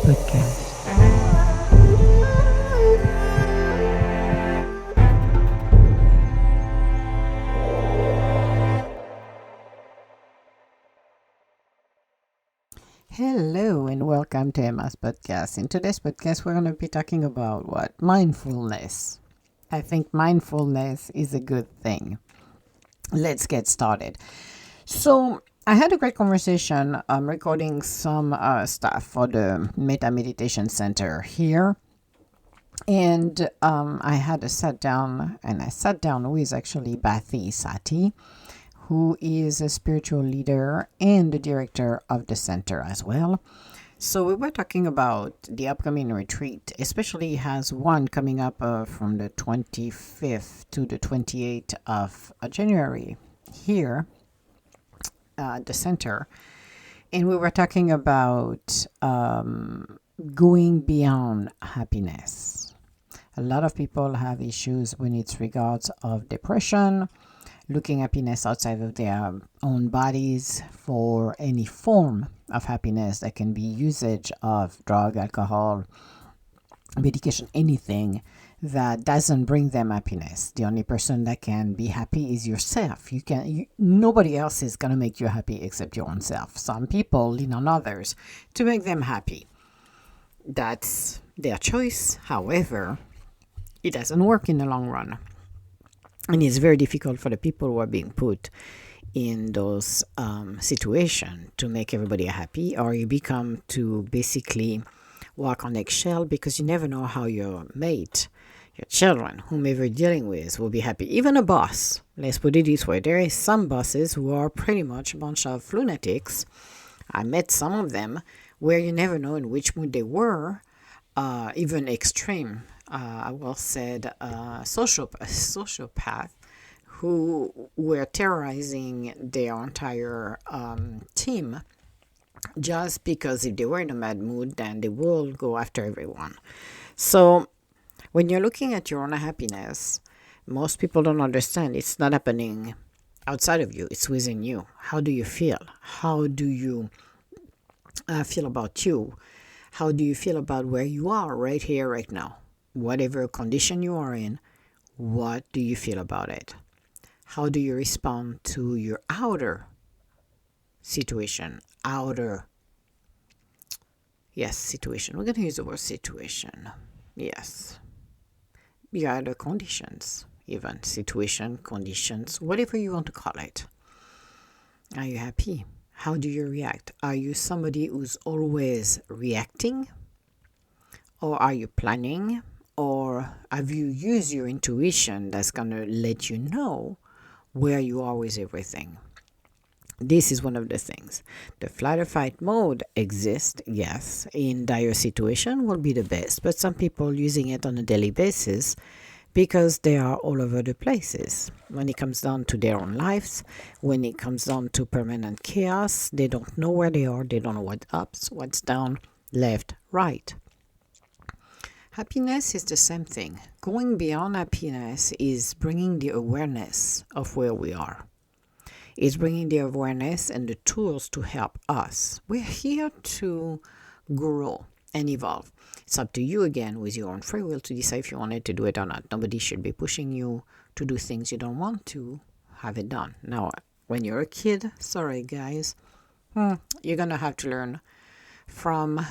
Podcast. Hello and welcome to Emma's podcast. In today's podcast, we're going to be talking about what? Mindfulness. I think mindfulness is a good thing. Let's get started. So, I had a great conversation recording some stuff for the Meta Meditation Center here. And I had a sat down, and I sat down with actually Bhathi Sati, who is a spiritual leader and the director of the center as well. So we were talking about the upcoming retreat, especially has one coming up from the 25th to the 28th of January here at the center. And we were talking about going beyond happiness. A lot of people have issues when it's regards of depression, looking happiness outside of their own bodies for any form of happiness. That can be usage of drug, alcohol, medication, anything that doesn't bring them happiness. The only person that can be happy is yourself. Nobody else is going to make you happy except your own self. Some people lean on others to make them happy. That's their choice. However, it doesn't work in the long run. And it's very difficult for the people who are being put in those situations to make everybody happy, or you become to basically walk on eggshell because you never know how your mate, your children, whomever you're dealing with, will be happy. Even a boss, let's put it this way, there is some bosses who are pretty much a bunch of lunatics. I met some of them where you never know in which mood they were, even extreme. I will said sociopath who were terrorizing their entire team just because if they were in a mad mood, then they will go after everyone. So when you're looking at your own happiness, most people don't understand it's not happening outside of you, it's within you. How do you feel? How do you feel about you? How do you feel about where you are right here, right now? Whatever condition you are in, what do you feel about it? How do you respond to your outer situation? Situation. We're going to use the word situation. Yes. Your outer conditions, even situation, conditions, whatever you want to call it. Are you happy? How do you react? Are you somebody who's always reacting? Or are you planning? Or have you used your intuition that's going to let you know where you are with everything? This is one of the things. The flight or fight mode exists, yes, in dire situation will be the best, but some people using it on a daily basis because they are all over the places. When it comes down to their own lives, when it comes down to permanent chaos, they don't know where they are, they don't know what's up, what's down, left, right. Happiness is the same thing. Going beyond happiness is bringing the awareness of where we are. It's bringing the awareness and the tools to help us. We're here to grow and evolve. It's up to you again with your own free will to decide if you wanted to do it or not. Nobody should be pushing you to do things you don't want to have it done. Now, when you're a kid, sorry guys, you're going to have to learn from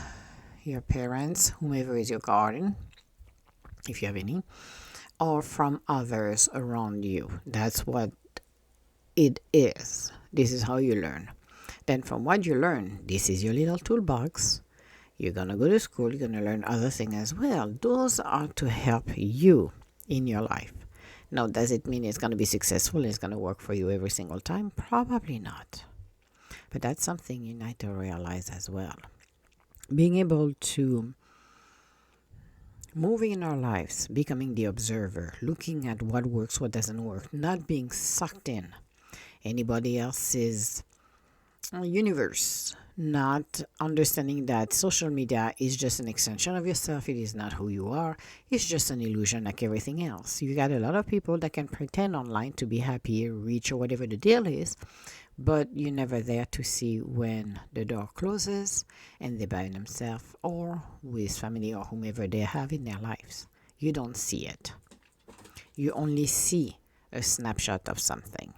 your parents, whomever is your guardian, if you have any, or from others around you. That's what it is. This is how you learn. Then from what you learn, this is your little toolbox. You're going to go to school, you're going to learn other things as well. Those are to help you in your life. Now, does it mean it's going to be successful? It's going to work for you every single time? Probably not. But that's something you need to realize as well. Being able to move in our lives, becoming the observer, looking at what works, what doesn't work, not being sucked in anybody else's universe, not understanding that social media is just an extension of yourself. It is not who you are. It's just an illusion like everything else. You got a lot of people that can pretend online to be happy, rich, or whatever the deal is, but you're never there to see when the door closes and they're by themselves or with family or whomever they have in their lives. You don't see it. You only see a snapshot of something.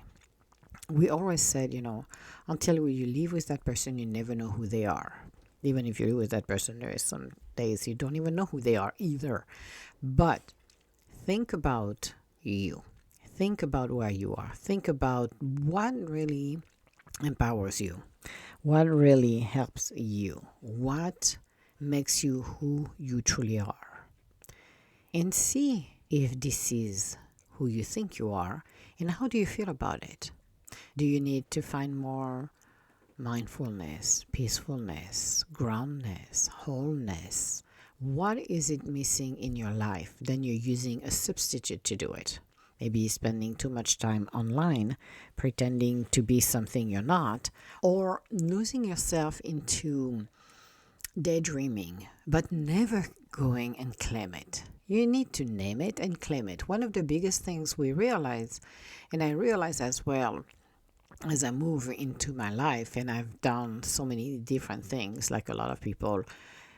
We always said, until you live with that person, you never know who they are. Even if you live with that person, there is some days you don't even know who they are either. But think about you. Think about where you are. Think about what really empowers you. What really helps you. What makes you who you truly are. And see if this is who you think you are and how do you feel about it. Do you need to find more mindfulness, peacefulness, groundness, wholeness? What is it missing in your life? Then you're using a substitute to do it. Maybe spending too much time online, pretending to be something you're not, or losing yourself into daydreaming, but never going and claim it. You need to name it and claim it. One of the biggest things we realize, and I realize as well, as I move into my life and I've done so many different things, like a lot of people,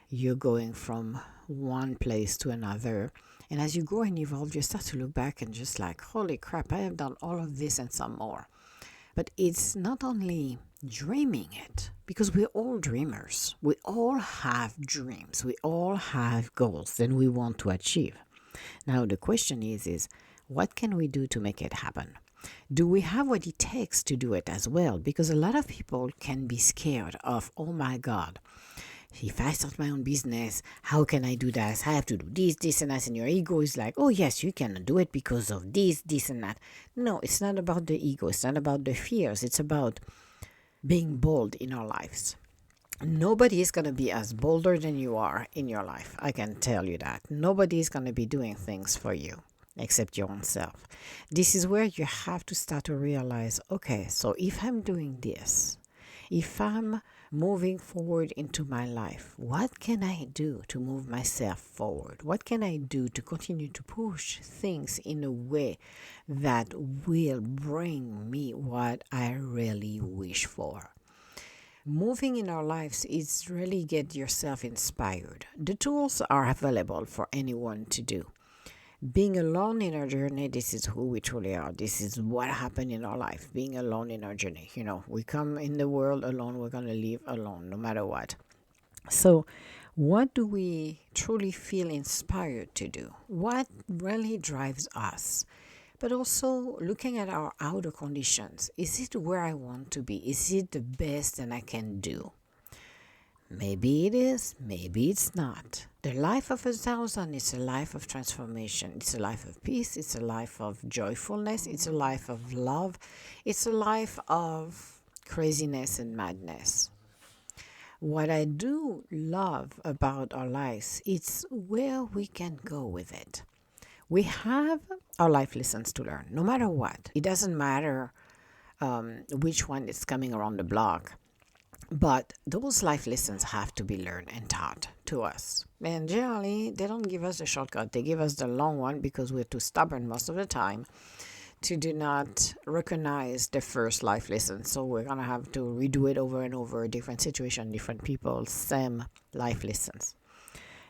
you're going from one place to another. And as you grow and evolve, you start to look back and just like, holy crap, I have done all of this and some more. But it's not only dreaming it, because we're all dreamers. We all have dreams. We all have goals that we want to achieve. Now, the question is what can we do to make it happen? Do we have what it takes to do it as well? Because a lot of people can be scared of, oh my God, if I start my own business, how can I do that? I have to do this, and that. And your ego is like, oh yes, you can do it because of this, and that. No, it's not about the ego. It's not about the fears. It's about being bold in our lives. Nobody is going to be as bolder than you are in your life. I can tell you that. Nobody is going to be doing things for you except your own self. This is where you have to start to realize, okay, so if I'm doing this, if I'm moving forward into my life, what can I do to move myself forward? What can I do to continue to push things in a way that will bring me what I really wish for? Moving in our lives is really get yourself inspired. The tools are available for anyone to do. Being alone in our journey, this is who we truly are. This is what happened in our life, being alone in our journey. We come in the world alone, we're going to live alone, no matter what. So, what do we truly feel inspired to do? What really drives us? But also looking at our outer conditions. Is it where I want to be? Is it the best that I can do? Maybe it is, maybe it's not. The life of 1,000 is a life of transformation. It's a life of peace. It's a life of joyfulness. It's a life of love. It's a life of craziness and madness. What I do love about our lives, it's where we can go with it. We have our life lessons to learn, no matter what. It doesn't matter which one is coming around the block. But those life lessons have to be learned and taught to us. And generally, they don't give us a shortcut. They give us the long one because we're too stubborn most of the time to do not recognize the first life lesson. So we're going to have to redo it over and over, different situation, different people, same life lessons.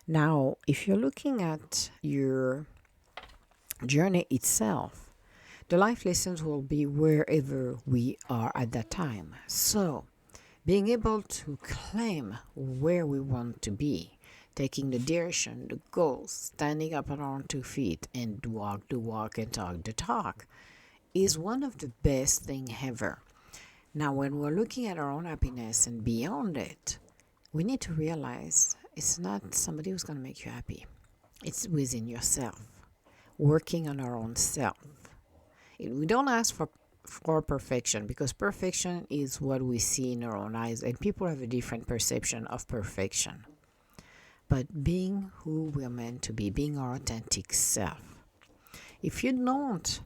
Now, if you're looking at your journey itself, the life lessons will be wherever we are at that time. So, being able to claim where we want to be, taking the direction, the goals, standing up on our own 2 feet and walk the walk and talk the talk is one of the best things ever. Now, when we're looking at our own happiness and beyond it, we need to realize it's not somebody who's going to make you happy. It's within yourself, working on our own self. We don't ask for perfection because perfection is what we see in our own eyes and people have a different perception of perfection. But being who we're meant to be, being our authentic self. If you don't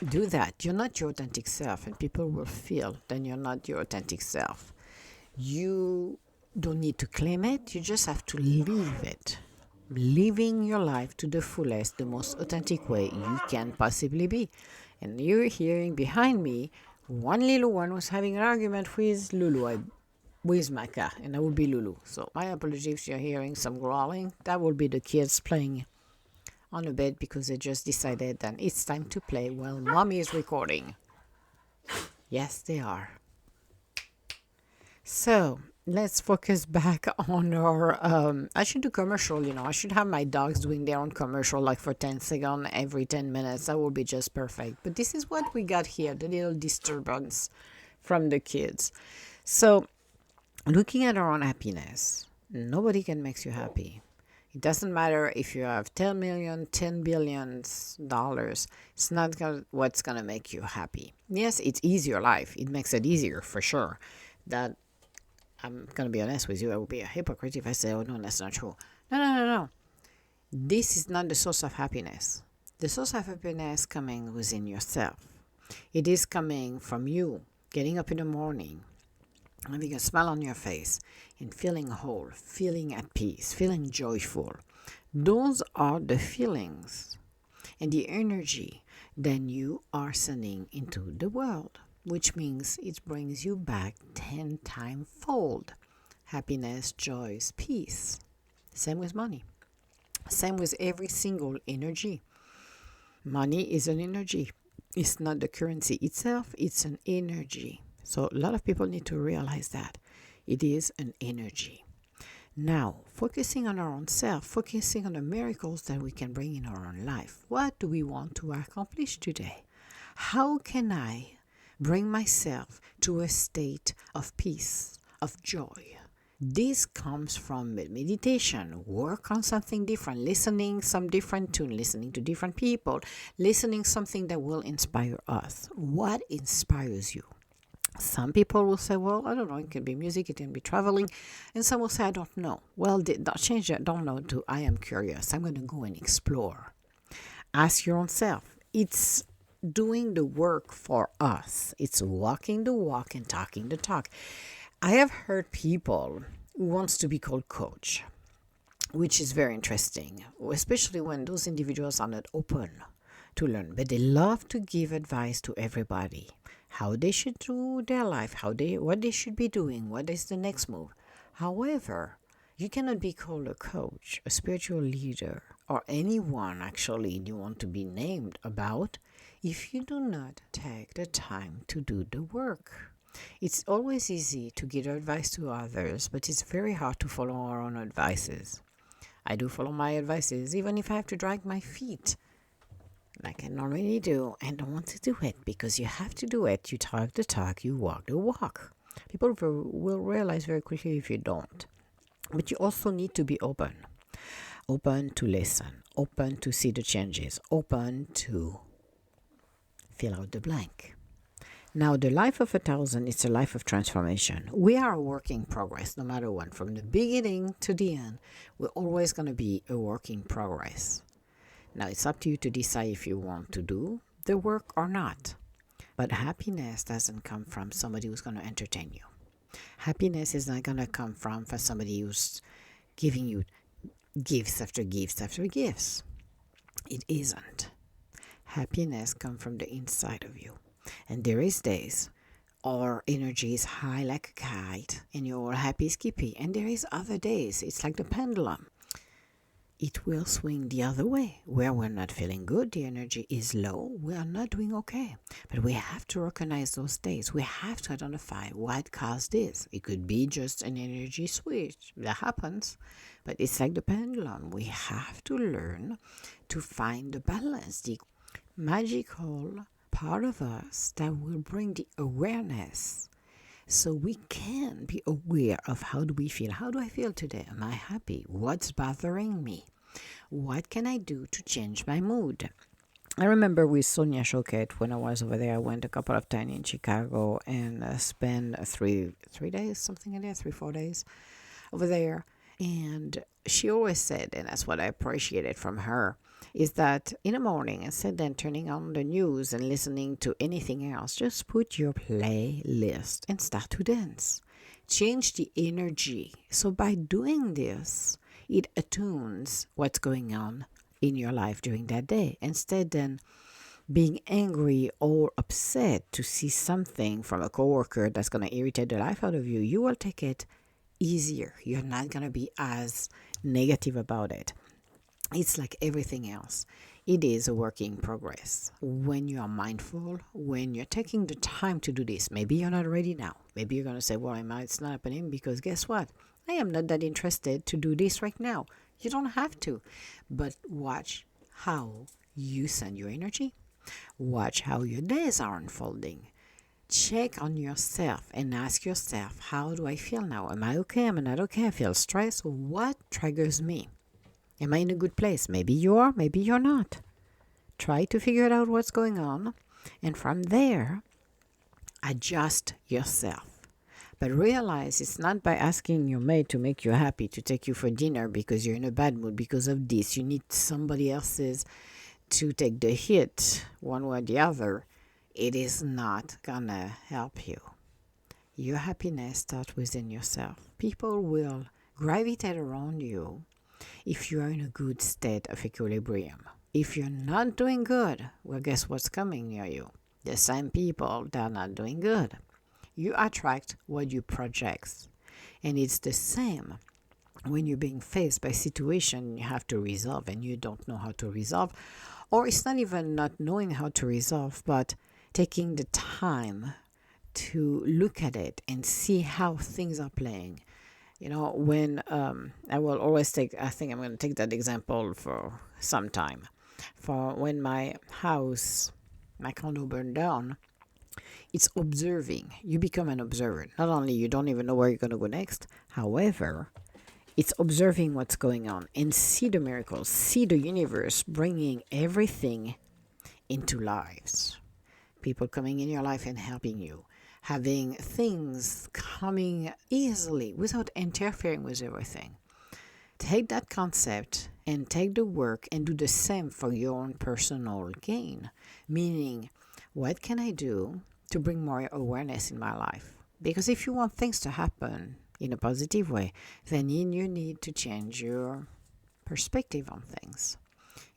do that, you're not your authentic self and people will feel then you're not your authentic self. You don't need to claim it, you just have to live it. Living your life to the fullest, the most authentic way you can possibly be. And you're hearing behind me One little one was having an argument with with Maka, and that would be Lulu. So my apology if you're hearing some growling. That will be the kids playing on the bed because they just decided that it's time to play while mommy is recording. Yes, they are. So let's focus back on our. I should do commercial. I should have my dogs doing their own commercial like for 10 seconds every 10 minutes. That will be just perfect. But this is what we got here, the little disturbance from the kids. So looking at our own happiness, nobody can make you happy. It doesn't matter if you have 10 million, 10 billion dollars. It's not what's going to make you happy. Yes, it's easier life. It makes it easier for sure. That I'm going to be honest with you. I would be a hypocrite if I say, oh, no, that's not true. No. This is not the source of happiness. The source of happiness coming within yourself. It is coming from you getting up in the morning, having a smile on your face, and feeling whole, feeling at peace, feeling joyful. Those are the feelings and the energy that you are sending into the world, which means it brings you back 10 times fold. Happiness, joy, peace. Same with money. Same with every single energy. Money is an energy. It's not the currency itself, it's an energy. So a lot of people need to realize that it is an energy. Now, focusing on our own self, focusing on the miracles that we can bring in our own life. What do we want to accomplish today? How can I bring myself to a state of peace, of joy? This comes from meditation, work on something different, listening some different tune, listening to different people, listening something that will inspire us. What inspires you? Some people will say, well, I don't know, it can be music, it can be traveling. And some will say, I don't know. Well, change that don't know to I am curious. I'm going to go and explore. Ask your own self. It's doing the work for us. It's walking the walk and talking the talk. I have heard people who wants to be called coach, which is very interesting, especially when those individuals are not open to learn, but they love to give advice to everybody, how they should do their life, what they should be doing, what is the next move. However, you cannot be called a coach, a spiritual leader, or anyone actually you want to be named about if you do not take the time to do the work. It's always easy to give advice to others, but it's very hard to follow our own advices. I do follow my advices, even if I have to drag my feet, like I normally do, and don't want to do it, because you have to do it. You talk the talk, you walk the walk. People will realize very quickly if you don't. But you also need to be open to listen, open to see the changes, open to fill out the blank. Now, the life of 1,000 is a life of transformation. We are a work in progress, no matter what. From the beginning to the end, we're always going to be a work in progress. Now, it's up to you to decide if you want to do the work or not. But happiness doesn't come from somebody who's going to entertain you. Happiness is not going to come from somebody who's giving you gifts after gifts after gifts. It isn't. Happiness comes from the inside of you. And there is days our energy is high like a kite and you're happy skippy. And there is other days, it's like the pendulum. It will swing the other way. Where we're not feeling good, the energy is low, we are not doing okay. But we have to recognize those days. We have to identify what caused this. It could be just an energy switch. That happens. But it's like the pendulum. We have to learn to find the balance, the magical part of us that will bring the awareness, so we can be aware of how do we feel. How do I feel today? Am I happy? What's bothering me? What can I do to change my mood? I remember with Sonia Choquette, when I was over there, I went a couple of times in Chicago and spent 3 days, something like that, 4 days over there. And she always said, and that's what I appreciated from her, is that in the morning, instead than turning on the news and listening to anything else, just put your playlist and start to dance. Change the energy. So by doing this, it attunes what's going on in your life during that day. Instead than being angry or upset to see something from a coworker that's going to irritate the life out of you, you will take it easier. You're not going to be as negative about it. It's like everything else. It is a work in progress. When you are mindful, when you're taking the time to do this, maybe you're not ready now. Maybe you're going to say, well, it's not happening because guess what? I am not that interested to do this right now. You don't have to. But watch how you send your energy. Watch how your days are unfolding. Check on yourself and ask yourself, how do I feel now? Am I okay? Am I not okay? I feel stressed. What triggers me? Am I in a good place? Maybe you are, maybe you're not. Try to figure out what's going on, and from there, adjust yourself. But realize it's not by asking your mate to make you happy, to take you for dinner because you're in a bad mood because of this. You need somebody else's to take the hit one way or the other. It is not gonna help you. Your happiness starts within yourself. People will gravitate around you if you are in a good state of equilibrium. If you're not doing good, well, guess what's coming near you? The same people that are not doing good. You attract what you project. And it's the same when you're being faced by a situation you have to resolve and you don't know how to resolve. Or it's not even not knowing how to resolve, but taking the time to look at it and see how things are playing. When I will always I think I'm going to take that example for some time. For when my condo burned down, it's observing. You become an observer. Not only you don't even know where you're going to go next, however, it's observing what's going on and see the miracles, see the universe bringing everything into lives. People coming in your life and helping you. Having things coming easily without interfering with everything. Take that concept and take the work and do the same for your own personal gain. Meaning, what can I do to bring more awareness in my life? Because if you want things to happen in a positive way, then you need to change your perspective on things.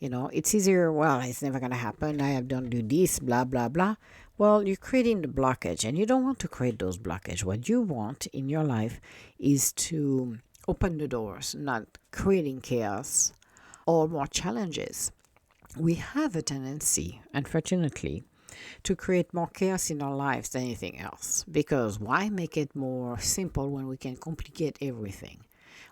It's easier, well, it's never going to happen. I have done do this, blah, blah, blah. Well, you're creating the blockage and you don't want to create those blockages. What you want in your life is to open the doors, not creating chaos or more challenges. We have a tendency, unfortunately, to create more chaos in our lives than anything else. Because why make it more simple when we can complicate everything?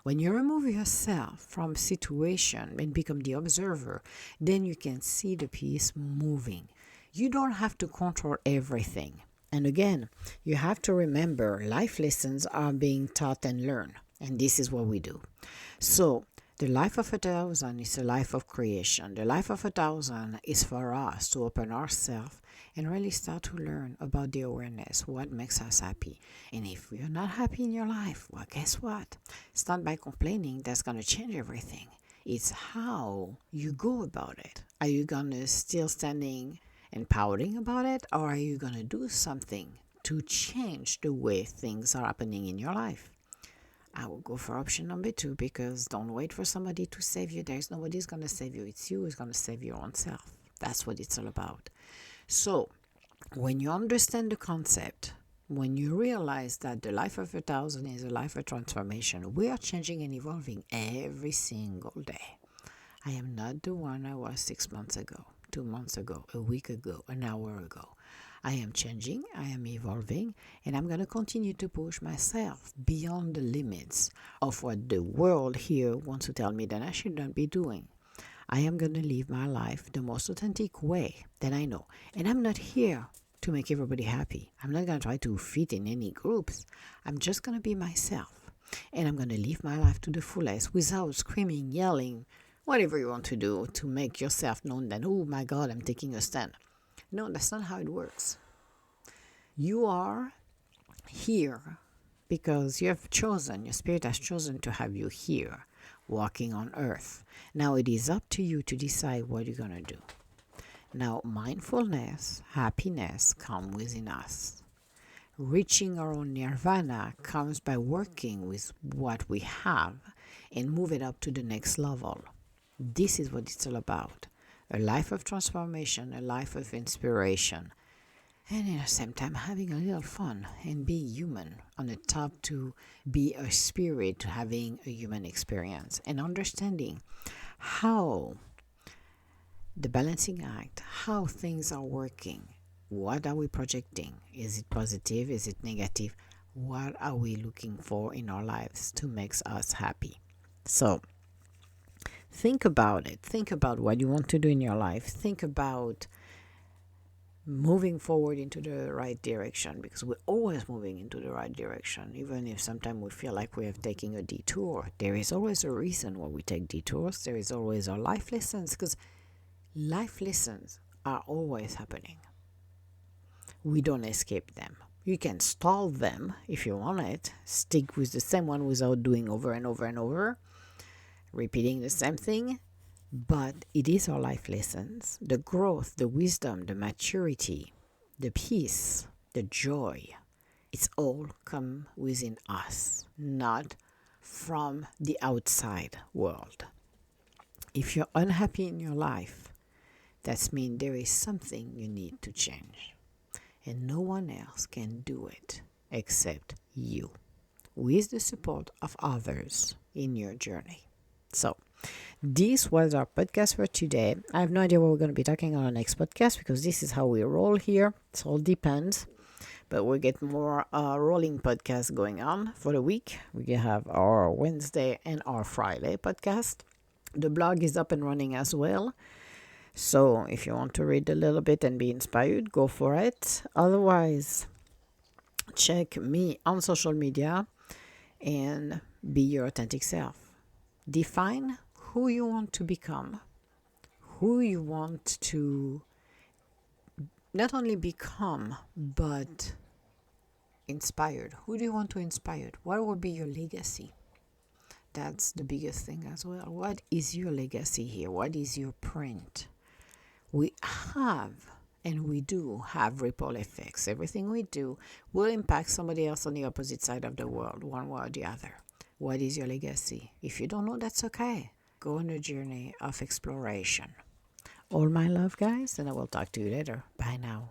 When you remove yourself from a situation and become the observer, then you can see the piece moving. You don't have to control everything. And again, you have to remember life lessons are being taught and learned. And this is what we do. So, the life of 1,000 is a life of creation. The life of 1,000 is for us to open ourselves and really start to learn about the awareness, what makes us happy. And if you're not happy in your life, well, guess what? It's not by complaining that's going to change everything. It's how you go about it. Are you going to still standing and pouting about it, or are you going to do something to change the way things are happening in your life? I will go for option number 2 because don't wait for somebody to save you. There's nobody's going to save you. It's you who's going to save your own self. That's what it's all about. So, when you understand the concept, when you realize that the life of 1,000 is a life of transformation, we are changing and evolving every single day. I am not the one I was 6 months ago, 2 months ago, a week ago, an hour ago. I am changing, I am evolving, and I'm going to continue to push myself beyond the limits of what the world here wants to tell me that I should not be doing. I am going to live my life the most authentic way that I know. And I'm not here to make everybody happy. I'm not going to try to fit in any groups. I'm just going to be myself. And I'm going to live my life to the fullest without screaming, yelling, whatever you want to do to make yourself known that, oh my God, I'm taking a stand. No, that's not how it works. You are here because you have chosen, your spirit has chosen to have you here, walking on earth. Now it is up to you to decide what you're going to do. Now, mindfulness, happiness come within us. Reaching our own nirvana comes by working with what we have and move it up to the next level. This is what it's all about. a life of transformation, a life of inspiration, and at the same time having a little fun and be human on the top, to be a spirit having a human experience and understanding how the balancing act, how things are working. What are we projecting? Is it positive? Is it negative? What are we looking for in our lives to make us happy? So think about it. Think about what you want to do in your life. Think about moving forward into the right direction, because we're always moving into the right direction. Even if sometimes we feel like we have taken a detour, there is always a reason why we take detours. There is always our life lessons, because life lessons are always happening. We don't escape them. You can stall them if you want it, stick with the same one without doing over and over and over, repeating the same thing, but it is our life lessons, the growth, the wisdom, the maturity, the peace, the joy. It's all come within us, not from the outside world. If you're unhappy in your life, that means there is something you need to change. And no one else can do it except you, with the support of others in your journey. So, this was our podcast for today. I have no idea what we're going to be talking on our next podcast, because this is how we roll here. It all depends. But we'll get more rolling podcasts going on for the week. We have our Wednesday and our Friday podcast. The blog is up and running as well. So if you want to read a little bit and be inspired, go for it. Otherwise, check me on social media and be your authentic self. Define who you want to become, who you want to not only become, but inspired. Who do you want to inspire? What will be your legacy? That's the biggest thing as well. What is your legacy here? What is your print? We have, and we do have ripple effects. Everything we do will impact somebody else on the opposite side of the world, one way or the other. What is your legacy? If you don't know, that's okay. Go on a journey of exploration. All my love, guys, and I will talk to you later. Bye now.